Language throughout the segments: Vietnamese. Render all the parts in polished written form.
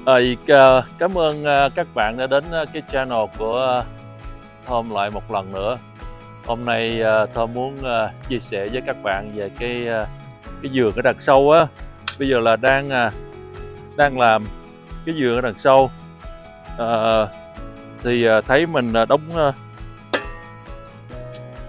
Cảm ơn các bạn đã đến cái channel của Thơm lại một lần nữa. Hôm nay Thơm muốn chia sẻ với các bạn về cái vườn ở đằng sau á. Bây giờ là đang làm cái vườn ở đằng sau. Thấy mình đóng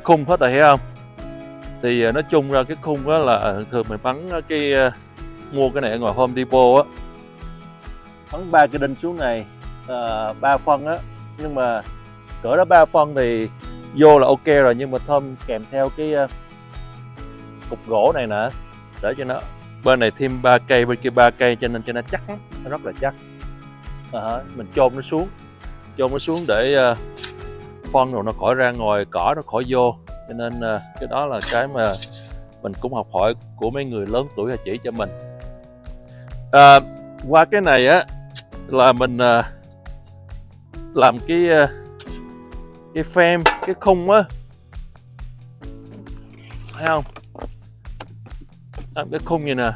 khung hết rồi, thấy không? Thì nói chung ra cái khung đó là thường mình bắn mua cái này ở ngoài Home Depot á, bắn 3 cái đinh xuống này, 3 phân á, nhưng mà cỡ đó 3 phân thì vô là ok rồi, nhưng mà Thơm kèm theo cái cục gỗ này nè, để cho nó bên này thêm 3 cây, bên kia 3 cây, cho nên cho nó chắc lắm, nó rất là chắc. Mình chôn nó xuống để phân rồi nó khỏi ra ngoài, cỏ nó khỏi vô, cho nên cái đó là cái mà mình cũng học hỏi của mấy người lớn tuổi là chỉ cho mình. Qua cái này á là mình làm cái frame, cái khung á, thấy không? Làm cái khung như nè,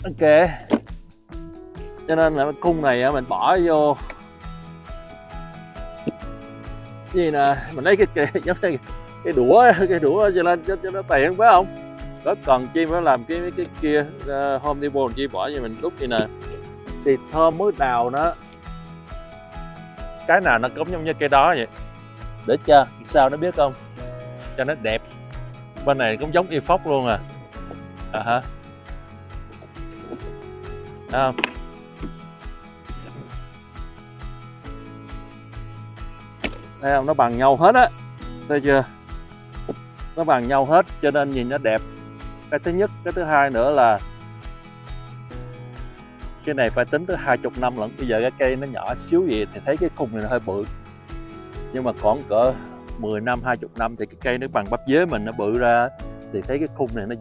ok. Cho nên là cái khung này á, mình bỏ vô gì nè, mình lấy giống như cái đũa cho lên cho nó tiện, phải không? Có cần chi phải làm cái kia Home Depot chi bỏ cho mình đúc như nè. Thì Thơm mới đào nó, cái nào nó cũng giống như cái đó vậy, để cho sao nó biết không, cho nó đẹp. Bên này cũng giống y phóc luôn à. Hả? Thấy không? Thấy không? Nó bằng nhau hết á, thấy chưa? Nó bằng nhau hết cho nên nhìn nó đẹp. Cái thứ nhất, cái thứ hai nữa là cái này phải tính tới 20 năm lận. Bây giờ cái cây nó nhỏ xíu vậy thì thấy cái khung này nó hơi bự, nhưng mà còn cỡ 10 năm 20 năm thì cái cây nó bằng bắp dế mình nó bự ra, thì thấy cái khung này nó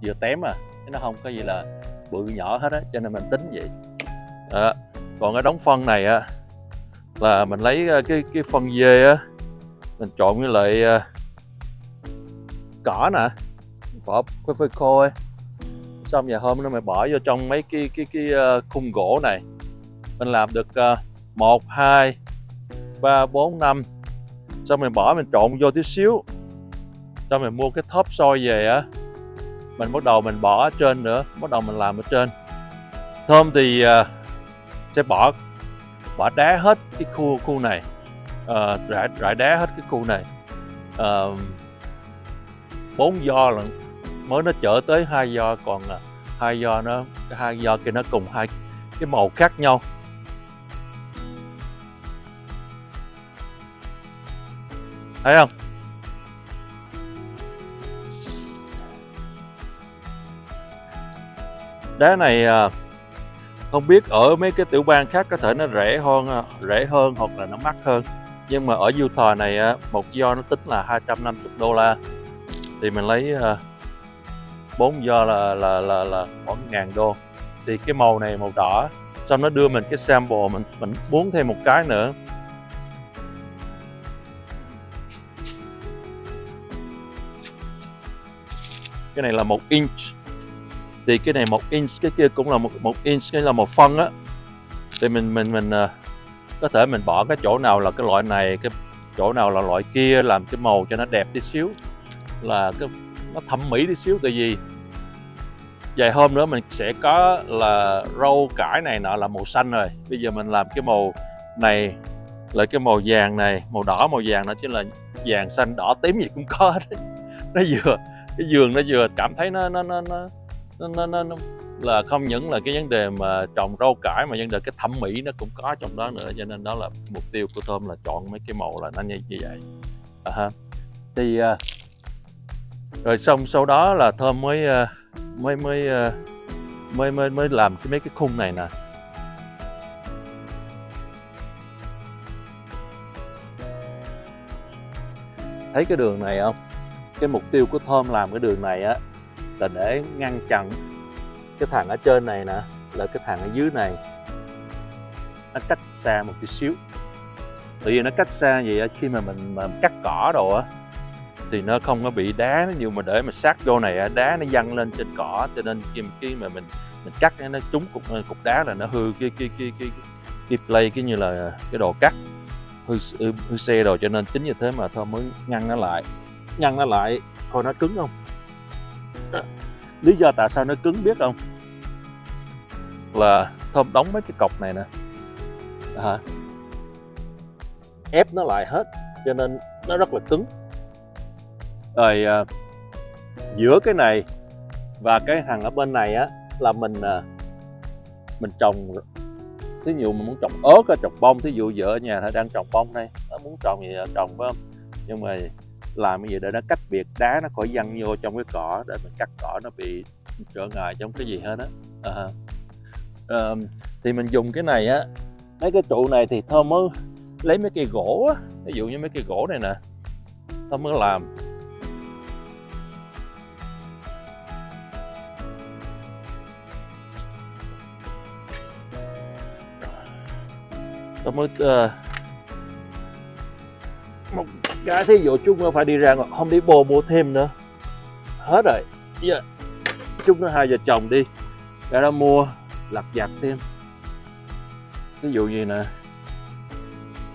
vừa tém à, chứ nó không có gì là bự nhỏ hết á, cho nên mình tính vậy. Còn cái đống phân này á là mình lấy cái phân dê á, mình trộn với lại cỏ nè, bỏ phơi khô ấy. Xong giờ hôm nó mình bỏ vô trong mấy cái khung gỗ này, mình làm được 1, 2, 3, 4, 5. Xong mình bỏ, mình trộn vô tí xíu, xong mình mua cái thớp xôi về á, mình bắt đầu mình bỏ ở trên nữa, bắt đầu mình làm ở trên. Thơm thì sẽ bỏ đá hết cái khu này, rải đá hết cái khu này, 4 giò lận, mới nó chở tới 2 giò, còn 2 giò nó, cái 2 giò kia nó cùng hai cái màu khác nhau. Thấy không? Đá này không biết ở mấy cái tiểu bang khác có thể nó rẻ hơn hoặc là nó mắc hơn, nhưng mà ở Utah này một giò nó tính là 250 đô la, thì mình lấy 4 giò là khoảng 1000 đô. Thì cái màu này màu đỏ, xong nó đưa mình cái sample, mình muốn thêm một cái nữa. Cái này là 1 inch, thì cái này 1 inch, cái kia cũng là 1 inch, cái là 1 phân á. Thì mình có thể mình bỏ cái chỗ nào là cái loại này, cái chỗ nào là loại kia, làm cái màu cho nó đẹp tí xíu, là nó thẩm mỹ tí xíu. Tại vì vài hôm nữa mình sẽ có là rau cải này nọ là màu xanh rồi, bây giờ mình làm cái màu này là cái màu vàng này, màu đỏ màu vàng nữa, chứ là vàng xanh đỏ tím gì cũng có hết. Nó vừa, cái vườn nó vừa cảm thấy nó là không những là cái vấn đề mà trồng rau cải, mà vấn đề cái thẩm mỹ nó cũng có trong đó nữa, cho nên đó là mục tiêu của Thơm, là chọn mấy cái màu là nó như vậy. Thì rồi xong sau đó là Thơm mới làm mấy cái khung này nè. Thấy cái đường này không? Cái mục tiêu của Thơm làm cái đường này á là để ngăn chặn cái thằng ở trên này nè, là cái thằng ở dưới này nó cách xa một chút xíu. Tại vì nó cách xa vậy, khi mà mình cắt cỏ đồ á, thì nó không có bị đá, nó nhiều mà để mà sát vô này đá nó văng lên trên cỏ, cho nên khi mà mình cắt nó trúng cục đá là nó hư cái play, cái như là cái đồ cắt, hư xe rồi, cho nên chính như thế mà Thơm mới ngăn nó lại coi nó cứng không. Lý do tại sao nó cứng biết không, là Thơm đóng mấy cái cọc này nè, ép nó lại hết cho nên nó rất là cứng. Rồi giữa cái này và cái thằng ở bên này á là mình trồng, thí dụ mình muốn trồng ớt, trồng bông, thí dụ vợ ở nhà đang trồng bông đây, nó muốn trồng gì trồng phải không, nhưng mà làm như vậy để nó cách biệt đá nó khỏi văng vô trong cái cỏ, để mình cắt cỏ nó bị trở ngại trong cái gì hết á. Thì mình dùng cái này á, mấy cái trụ này thì Thơm mới lấy mấy cây gỗ á, ví dụ như mấy cây gỗ này nè, Thơm mới làm. Thơm mới một cái thí dụ chúng nó phải đi ra Home Depot mua thêm nữa, hết rồi. Chúng nó hai vợ chồng đi ra đó mua lặt vặt thêm, ví dụ như nè,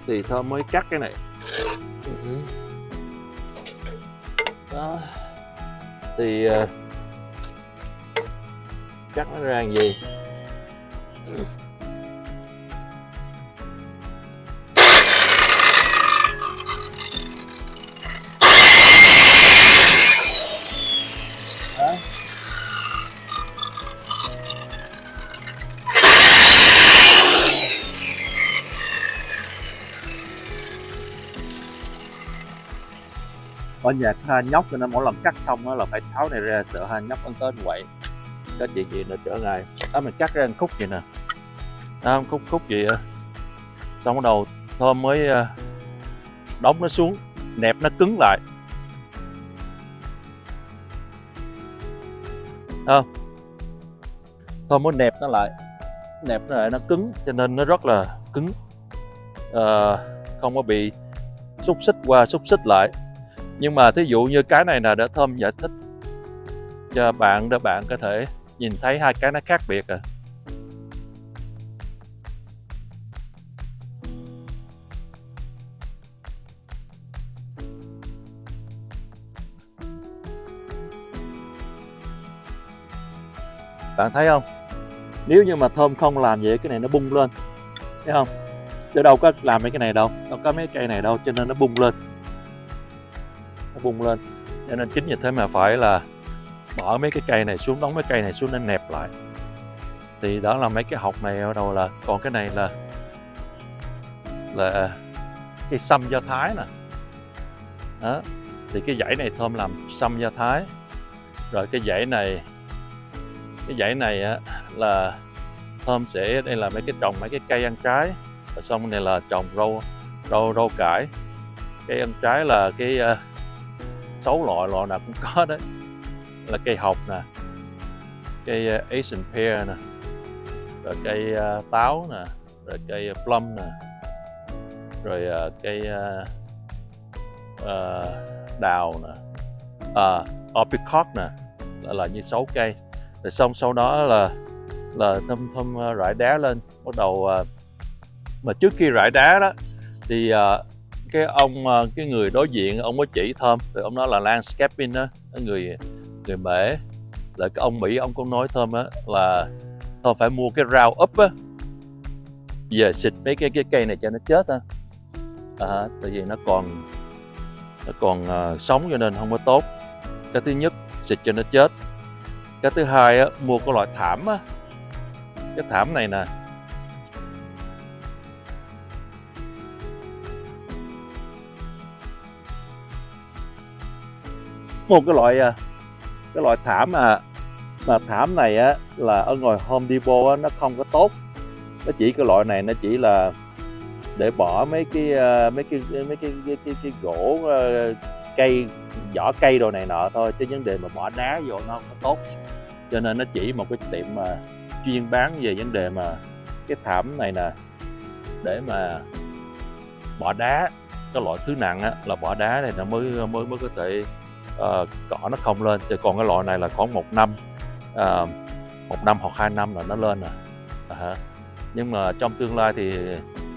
thì Thơm mới cắt cái này đó, thì cắt nó ra làm gì. Ở nhà có hai nhóc cho nên mỗi lần cắt xong đó là phải tháo này ra, sợ hai nhóc ăn tới quậy cái chuyện gì nữa trở ngại. Đó, mình cắt ra một khúc vậy nè, đó, khúc vậy á, xong bắt đầu Thơm mới đóng nó xuống, nẹp nó cứng lại, Thơm mới nẹp nó lại nó cứng, cho nên nó rất là cứng, không có bị xúc xích qua xúc xích lại. Nhưng mà thí dụ như cái này là để Thơm giải thích cho bạn để bạn có thể nhìn thấy hai cái nó khác biệt Bạn thấy không? Nếu như mà Thơm không làm vậy cái này nó bung lên, thấy không? Chứ đâu có làm mấy cái này đâu, đâu có mấy cây này đâu, cho nên nó bung lên. Cho nên chính vì thế mà phải là bỏ mấy cái cây này xuống, đóng mấy cây này xuống để nẹp lại. Thì đó là mấy cái hộc này ở đâu là, còn cái này là cái sâm Do Thái nè. Đó. Thì cái dãy này Thơm làm sâm Do Thái. Rồi cái dãy này á, là Thơm sẽ đây là mấy cái trồng mấy cái cây ăn trái. Rồi xong này là trồng rau cải. Cây ăn trái là cái 6 loại nào cũng có đấy, là cây hộc nè, cây Asian pear nè, rồi cây táo nè, rồi cây plum nè, rồi cây đào nè, apricot nè, là như 6 cây. Rồi xong sau đó là Thơm rải đá lên, bắt đầu mà trước khi rải đá đó thì cái người đối diện ông có chỉ Thơm, rồi ông nói là landscaping đó, người Mễ, là cái ông Mỹ ông cũng nói Thơm á là Thơm phải mua cái rau úp á, về xịt mấy cái cây này cho nó chết tại vì nó còn sống cho nên không có tốt. Cái thứ nhất xịt cho nó chết, cái thứ hai á, mua cái loại thảm á, cái thảm này nè, một cái loại thảm mà thảm này á là ở ngoài Home Depot á, nó không có tốt. Nó chỉ cái loại này nó chỉ là để bỏ mấy cái gỗ, cây, vỏ cây đồ này nọ thôi, chứ vấn đề mà bỏ đá vô nó không có tốt. Cho nên nó chỉ một cái tiệm mà chuyên bán về vấn đề mà cái thảm này nè, để mà bỏ đá cái loại thứ nặng á, là bỏ đá này nó mới có thể cỏ nó không lên, chứ còn cái loại này là khoảng 1 năm, 1 năm hoặc 2 năm là nó lên rồi. Nhưng mà trong tương lai thì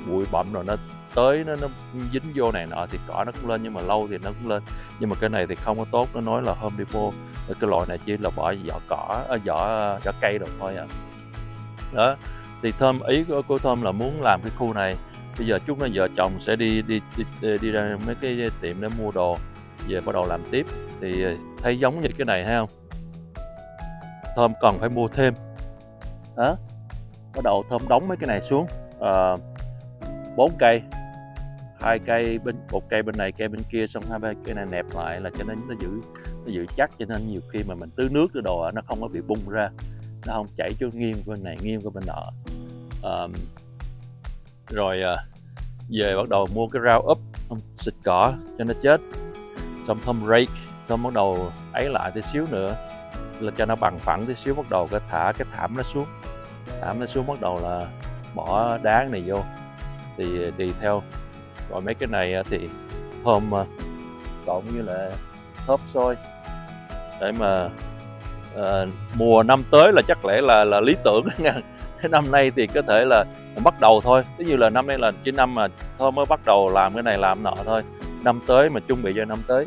bụi bặm rồi nó tới nó dính vô này nọ thì cỏ nó cũng lên, nhưng mà lâu thì nó cũng lên. Nhưng mà cái này thì không có tốt, nó nói là Home Depot cái loại này chỉ là bỏ vỏ cây rồi thôi à. Đó thì Thơm, ý của Thơm là muốn làm cái khu này. Bây giờ chúng nó vợ chồng sẽ đi ra mấy cái tiệm để mua đồ về bắt đầu làm tiếp. Thì thấy giống như cái này thấy không, Thơm cần phải mua thêm đó. Bắt đầu Thơm đóng mấy cái này xuống, 4 cây, 2 cây bên, 1 cây bên này, cây bên kia, xong 2 cây này nẹp lại là cho nên nó giữ chắc, cho nên nhiều khi mà mình tưới nước cái đồ nó không có bị bung ra, nó không chảy cho nghiêng bên này nghiêng qua bên nọ. Rồi về bắt đầu mua cái rau úp, xịt cỏ cho nó chết, xong Thơm rake, Thơm bắt đầu ấy lại tí xíu nữa là cho nó bằng phẳng tí xíu, bắt đầu thả cái thảm nó xuống, bắt đầu là bỏ đá này vô thì tùy theo. Rồi mấy cái này thì Thơm cộng như là thớp xôi để mà mùa năm tới là chắc lẽ là lý tưởng nha. Cái năm nay thì có thể là bắt đầu thôi, ví như là năm nay là chỉ năm mà Thơm mới bắt đầu làm cái này làm nọ thôi, năm tới mà chuẩn bị cho năm tới,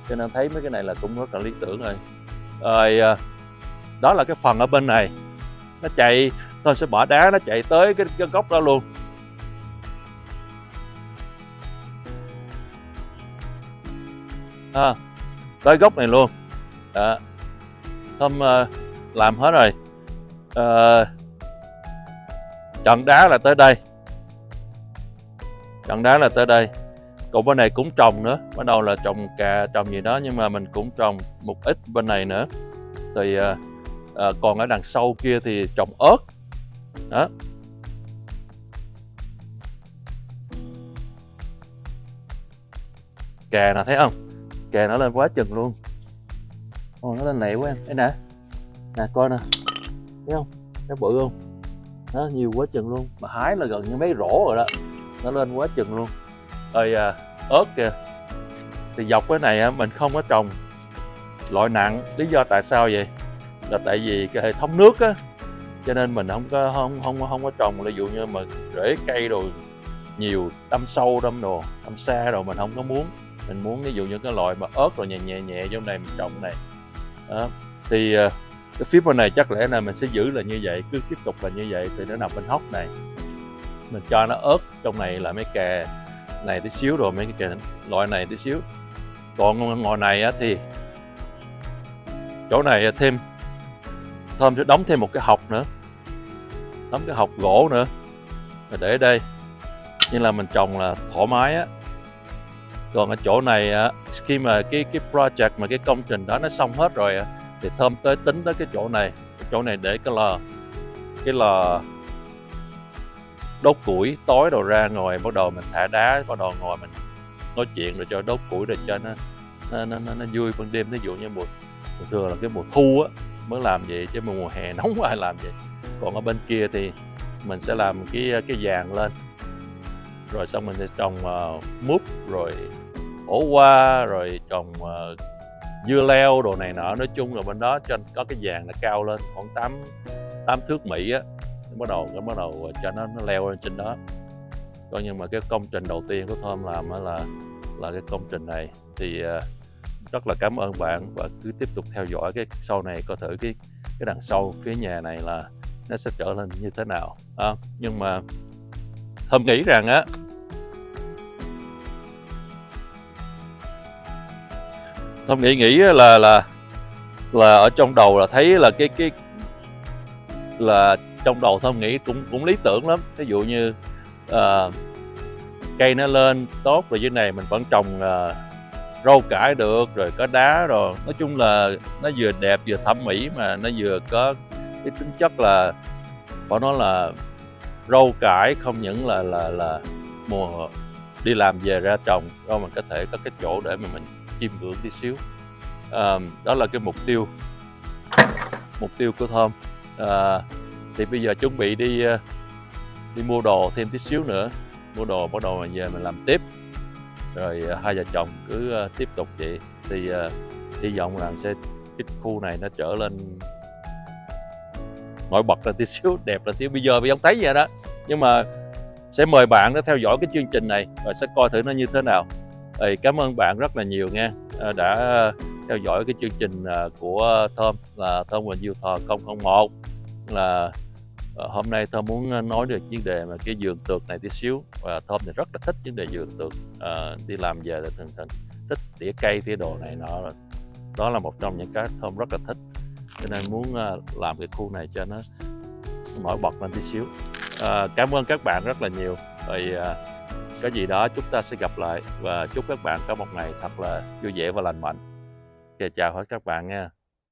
cho nên thấy mấy cái này là cũng rất là lý tưởng rồi. Rồi đó là cái phần ở bên này, nó chạy, Thơm sẽ bỏ đá nó chạy tới cái gốc đó luôn. Tới gốc này luôn đó. Thơm làm hết rồi, chọn đá là tới đây, còn bên này cũng trồng nữa, bắt đầu là trồng cà, trồng gì đó, nhưng mà mình cũng trồng một ít bên này nữa. Thì còn ở đằng sau kia thì trồng ớt đó. Cà nè, thấy không, cà nó lên quá chừng luôn. Nó lên lẹ quá em, đây nè coi nè, thấy không, nó bự không, nó nhiều quá chừng luôn, mà hái là gần như mấy rổ rồi đó, nó lên quá chừng luôn. Rồi ớt kìa, thì dọc cái này mình không có trồng loại nặng. Lý do tại sao vậy là tại vì cái hệ thống nước á, cho nên mình không có trồng. Ví dụ như mà rễ cây rồi nhiều, đâm sâu đâm xa rồi mình không có muốn. Mình muốn ví dụ như cái loại mà ớt rồi nhẹ trong này mình trồng này đó. Thì cái phía bên này chắc lẽ là mình sẽ giữ là như vậy, cứ tiếp tục là như vậy. Thì nó nằm bên hốc này, mình cho nó ớt trong này là mấy cà này tí xíu, rồi mấy cái loại này tí xíu. Còn ngoài này thì chỗ này thêm Thơm sẽ đóng thêm một cái hộc nữa, đóng cái hộc gỗ nữa rồi để ở đây, như là mình trồng là thoải mái á. Còn ở chỗ này khi mà cái project mà cái công trình đó nó xong hết rồi thì Thơm tính tới cái chỗ này để cái lò đốt củi, tối đầu ra ngồi bắt đầu mình thả đá, bắt đầu ngồi mình nói chuyện rồi cho đốt củi, rồi cho nó vui ban đêm. Ví dụ như thường là cái mùa thu á mới làm vậy, chứ mùa hè nóng ai làm vậy. Còn ở bên kia thì mình sẽ làm cái vàng lên, rồi xong mình sẽ trồng múp, rồi ổ hoa, rồi trồng dưa leo đồ này nọ. Nói chung là bên đó cho có cái vàng nó cao lên khoảng 8 thước Mỹ á, bắt đầu cho nó leo lên trên đó. Coi như mà cái công trình đầu tiên của Thơm làm là cái công trình này. Thì rất là cảm ơn bạn, và cứ tiếp tục theo dõi cái sau này, coi thử cái đằng sau phía nhà này là nó sẽ trở lên như thế nào. Nhưng mà Thơm nghĩ rằng Thơm nghĩ là ở trong đầu là thấy là cái là trong đầu Thơm nghĩ cũng lý tưởng lắm. Ví dụ như cây nó lên tốt rồi, dưới này mình vẫn trồng rau cải được, rồi có đá rồi. Nói chung là nó vừa đẹp vừa thẩm mỹ, mà nó vừa có cái tính chất là phải nói là rau cải không những là mùa đi làm về ra trồng, rồi mình có thể có cái chỗ để mà mình chiêm ngưỡng tí xíu. Đó là cái mục tiêu của Thơm. Thì bây giờ chuẩn bị đi mua đồ thêm tí xíu nữa, mua đồ bắt đầu về mình làm tiếp. rồi hai vợ chồng cứ tiếp tục vậy thì hy vọng rằng cái khu này nó trở lên nổi bật lên tí xíu, đẹp lên tí. Bây giờ không thấy vậy đó, nhưng mà sẽ mời bạn nó theo dõi cái chương trình này và sẽ coi thử nó như thế nào. Thì cảm ơn bạn rất là nhiều nha, đã theo dõi cái chương trình của Thơm là Thơm Quỳnh Diêu Thò 001. Là hôm nay Thơm muốn nói được vấn đề mà cái vườn tược này tí xíu, và Thơm thì rất là thích vấn đề vườn tược. Đi làm về thì thường thích tỉa cây tỉa đồ này nọ, đó là một trong những cái Thơm rất là thích, cho nên muốn làm cái khu này cho nó nổi bật lên tí xíu. Cảm ơn các bạn rất là nhiều. Rồi cái gì đó chúng ta sẽ gặp lại, và chúc các bạn có một ngày thật là vui vẻ và lành mạnh. Chào hết các bạn nha.